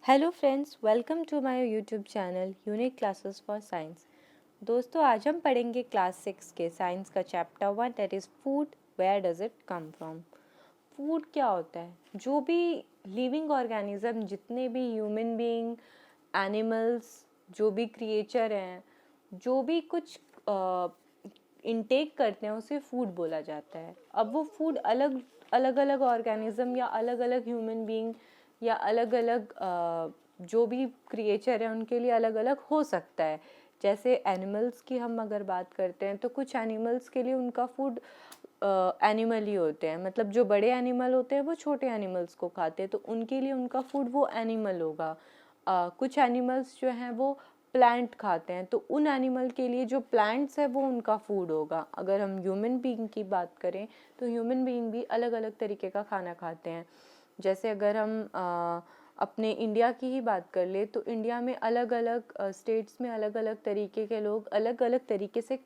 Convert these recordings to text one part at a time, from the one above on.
Hello friends, welcome to my YouTube channel unique classes for science. दोस्तों, आज हम पढ़ेंगे क्लास 6 के साइंस का chapter 1 that is food, where does it come from. Food क्या होता है? जो भी लिविंग ऑर्गेनिज्म, जितने भी ह्यूमन बीइंग, एनिमल्स, जो भी क्रिएचर हैं, जो भी कुछ इनटेक करते हैं उसे फूड बोला जाता है। अब वो फूड अलग अलग अलग ऑर्गेनिज्म या अलग अलग ह्यूमन बीइंग या अलग अलग जो भी क्रिएचर है उनके लिए अलग अलग हो सकता है। जैसे एनिमल्स की हम अगर बात करते हैं तो कुछ एनिमल्स के लिए उनका फूड एनिमल ही होते हैं, मतलब जो बड़े एनिमल होते हैं वो छोटे एनिमल्स को खाते हैं तो उनके लिए उनका फूड वो एनिमल होगा। कुछ एनिमल्स जो हैं वो प्लांट खाते हैं तो उन एनिमल के लिए जो प्लांट्स है वो उनका फूड होगा। अगर हम ह्यूमन बीइंग की बात करें तो ह्यूमन बीइंग भी अलग अलग तरीके का खाना खाते हैं। जैसे अगर हम अपने इंडिया की ही बात कर ले तो इंडिया में अलग अलग स्टेट्स में अलग अलग तरीके के लोग अलग अलग तरीके से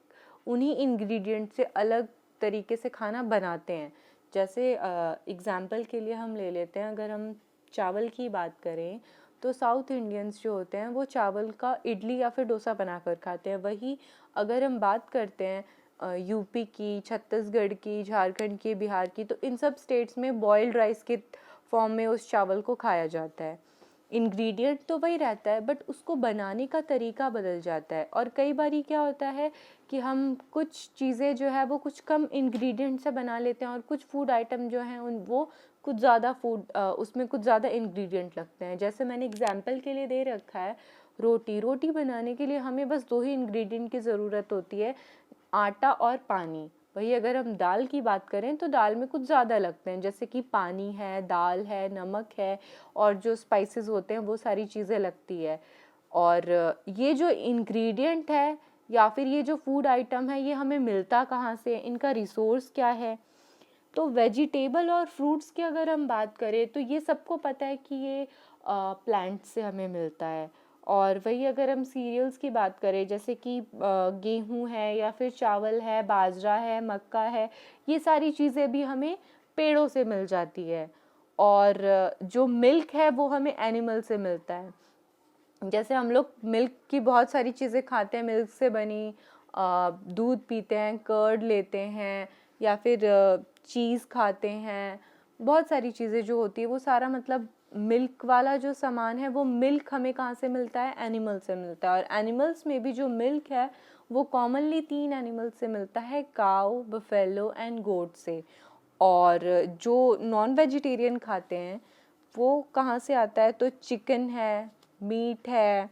उन्हीं इंग्रेडिएंट से अलग तरीके से खाना बनाते हैं। जैसे एग्जाम्पल के लिए हम ले लेते हैं, अगर हम चावल की बात करें तो साउथ इंडियंस जो होते हैं वो चावल का इडली या फिर डोसा बनाकर खाते हैं। वही अगर हम बात करते हैं यूपी की, छत्तीसगढ़ की, झारखंड की, बिहार की, तो इन सब स्टेट्स में बॉइल्ड राइस के फॉर्म में उस चावल को खाया जाता है। इंग्रेडिएंट तो वही रहता है बट उसको बनाने का तरीका बदल जाता है। और कई बारी क्या होता है कि हम कुछ चीज़ें जो है वो कुछ कम इंग्रेडिएंट से बना लेते हैं और कुछ फूड आइटम जो हैं उन वो कुछ ज़्यादा उसमें कुछ ज़्यादा इंग्रेडिएंट लगते हैं। जैसे मैंने एग्जांपल के लिए दे रखा है रोटी। रोटी बनाने के लिए हमें बस दो ही इंग्रेडिएंट की ज़रूरत होती है, आटा और पानी। वही अगर हम दाल की बात करें तो दाल में कुछ ज़्यादा लगते हैं, जैसे कि पानी है, दाल है, नमक है और जो स्पाइसेस होते हैं वो सारी चीज़ें लगती है। और ये जो इंग्रेडिएंट है या फिर ये जो फूड आइटम है ये हमें मिलता कहाँ से है, इनका रिसोर्स क्या है? तो वेजिटेबल और फ्रूट्स की अगर हम बात करें तो ये सबको पता है कि ये प्लांट से हमें मिलता है। और वही अगर हम सीरियल्स की बात करें जैसे कि गेहूं है या फिर चावल है, बाजरा है, मक्का है, ये सारी चीज़ें भी हमें पेड़ों से मिल जाती है। और जो मिल्क है वो हमें एनिमल से मिलता है। जैसे हम लोग मिल्क की बहुत सारी चीज़ें खाते हैं, मिल्क से बनी दूध पीते हैं, कर्ड लेते हैं या फिर चीज़ खाते हैं। बहुत सारी चीज़ें जो होती है वो सारा मतलब मिल्क वाला जो सामान है वो मिल्क हमें कहाँ से मिलता है? एनिमल से मिलता है। और एनिमल्स में भी जो मिल्क है वो कॉमनली 3 एनिमल से मिलता है, काऊ, बफेलो एंड गोट से। और जो नॉन वेजिटेरियन खाते हैं वो कहाँ से आता है? तो चिकन है, मीट है,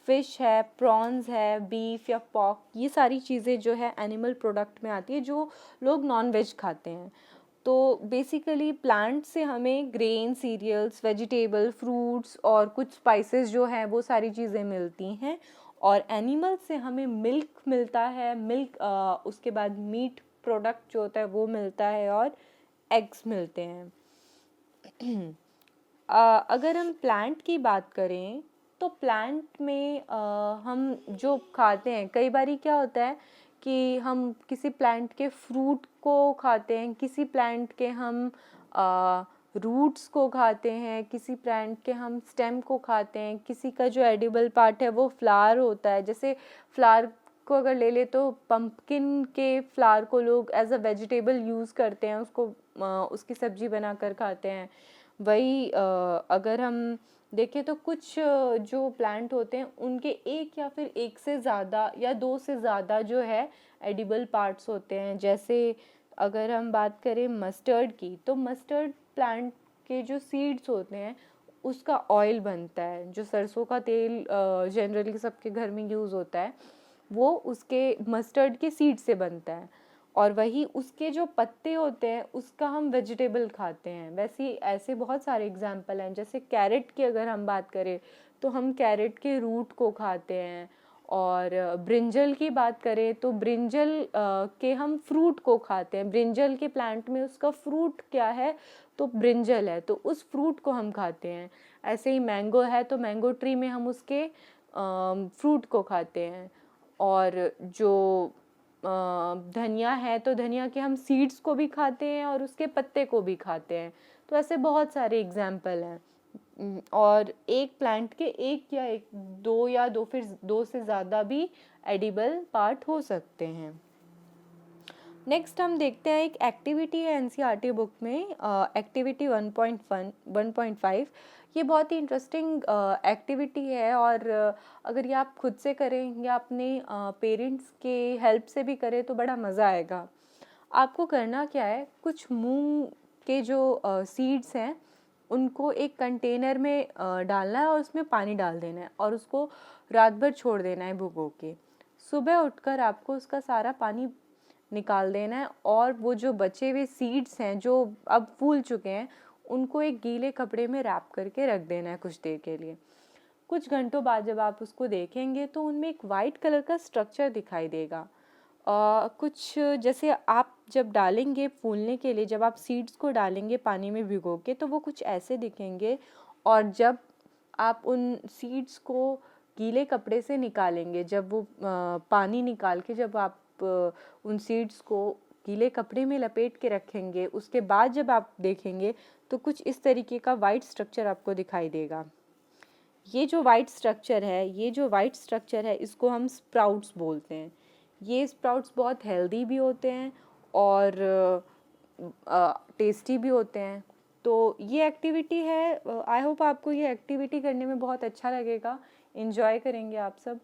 फिश है, प्रॉन्स है, बीफ या पॉक, ये सारी चीज़ें जो है एनिमल प्रोडक्ट में आती है जो लोग नॉन वेज खाते हैं। तो बेसिकली प्लांट से हमें ग्रेन, सीरियल्स, वेजिटेबल, फ्रूट्स और कुछ स्पाइसेस जो हैं वो सारी चीज़ें मिलती हैं। और एनिमल से हमें मिल्क मिलता है, मिल्क उसके बाद मीट प्रोडक्ट जो होता है वो मिलता है और एग्स मिलते हैं। अगर हम प्लांट की बात करें तो प्लांट में हम जो खाते हैं कई बारी क्या होता है कि हम किसी प्लांट के फ्रूट को खाते हैं, किसी प्लांट के हम रूट्स को खाते हैं, किसी प्लांट के हम स्टेम को खाते हैं, किसी का जो एडिबल पार्ट है वो फ्लावर होता है। जैसे फ्लावर को अगर ले ले तो पंपकिन के फ्लावर को लोग एज अ वेजिटेबल यूज़ करते हैं, उसको उसकी सब्जी बनाकर खाते हैं। वही अगर हम देखें तो कुछ जो प्लांट होते हैं उनके एक या फिर एक से ज़्यादा या दो से ज़्यादा जो है एडिबल पार्ट्स होते हैं। जैसे अगर हम बात करें मस्टर्ड की तो मस्टर्ड प्लांट के जो सीड्स होते हैं उसका ऑयल बनता है। जो सरसों का तेल जनरली सबके घर में यूज़ होता है वो उसके मस्टर्ड के सीड से बनता है। और वही उसके जो पत्ते होते हैं उसका हम वेजिटेबल खाते हैं। वैसे ही ऐसे बहुत सारे एग्जाम्पल हैं। जैसे कैरेट की अगर हम बात करें तो हम कैरेट के रूट को खाते हैं। और ब्रिंजल की बात करें तो ब्रिंजल के हम फ्रूट को खाते हैं। ब्रिंजल के प्लांट में उसका फ्रूट क्या है? तो ब्रिंजल है, तो उस फ्रूट को हम खाते हैं। ऐसे ही मैंगो है तो मैंगो ट्री में हम उसके फ्रूट को खाते हैं। और जो धनिया है तो धनिया के हम सीड्स को भी खाते हैं और उसके पत्ते को भी खाते हैं। तो ऐसे बहुत सारे एग्जाम्पल हैं। और एक प्लांट के दो से ज़्यादा भी एडिबल पार्ट हो सकते हैं। नेक्स्ट हम देखते हैं, एक एक्टिविटी है एनसीईआरटी बुक में, एक्टिविटी 1.5। ये बहुत ही इंटरेस्टिंग एक्टिविटी है, और अगर ये आप खुद से करें या अपने पेरेंट्स के हेल्प से भी करें तो बड़ा मज़ा आएगा। आपको करना क्या है, कुछ मूंग के जो सीड्स हैं उनको एक कंटेनर में डालना है और उसमें पानी डाल देना है और उसको रात भर छोड़ देना है भिगो के। सुबह उठकर आपको उसका सारा पानी निकाल देना है, और वो जो बचे हुए सीड्स हैं जो अब फूल चुके हैं उनको एक गीले कपड़े में रैप करके रख देना है कुछ देर के लिए। कुछ घंटों बाद जब आप उसको देखेंगे तो उनमें एक वाइट कलर का स्ट्रक्चर दिखाई देगा। कुछ जैसे आप जब डालेंगे फूलने के लिए, जब आप सीड्स को डालेंगे पानी में भिगो के तो वो कुछ ऐसे दिखेंगे, और जब आप उन सीड्स को गीले कपड़े से निकालेंगे, जब वो पानी निकाल के जब आप उन सीड्स को गीले कपड़े में लपेट के रखेंगे, उसके बाद जब आप देखेंगे तो कुछ इस तरीके का वाइट स्ट्रक्चर आपको दिखाई देगा। ये जो वाइट स्ट्रक्चर है इसको हम स्प्राउट्स बोलते हैं। ये स्प्राउट्स बहुत हेल्दी भी होते हैं और टेस्टी भी होते हैं। तो ये एक्टिविटी है, आई होप आपको ये एक्टिविटी करने में बहुत अच्छा लगेगा, इन्जॉय करेंगे आप सब।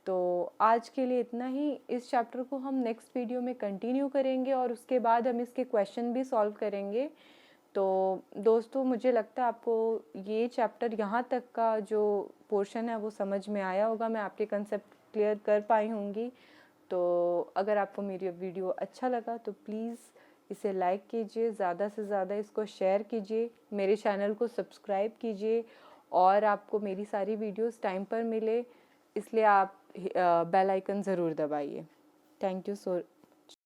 तो आज के लिए इतना ही। इस चैप्टर को हम नेक्स्ट वीडियो में कंटिन्यू करेंगे और उसके बाद हम इसके क्वेश्चन भी सॉल्व करेंगे। तो दोस्तों, मुझे लगता है आपको ये चैप्टर यहाँ तक का जो पोर्शन है वो समझ में आया होगा, मैं आपके कंसेप्ट क्लियर कर पाई होंगी। तो अगर आपको मेरी वीडियो अच्छा लगा तो प्लीज़ इसे लाइक कीजिए, ज़्यादा से ज़्यादा इसको शेयर कीजिए, मेरे चैनल को सब्सक्राइब कीजिए, और आपको मेरी सारी वीडियोस टाइम पर मिले इसलिए आप बेल आइकन ज़रूर दबाइए। Thank you so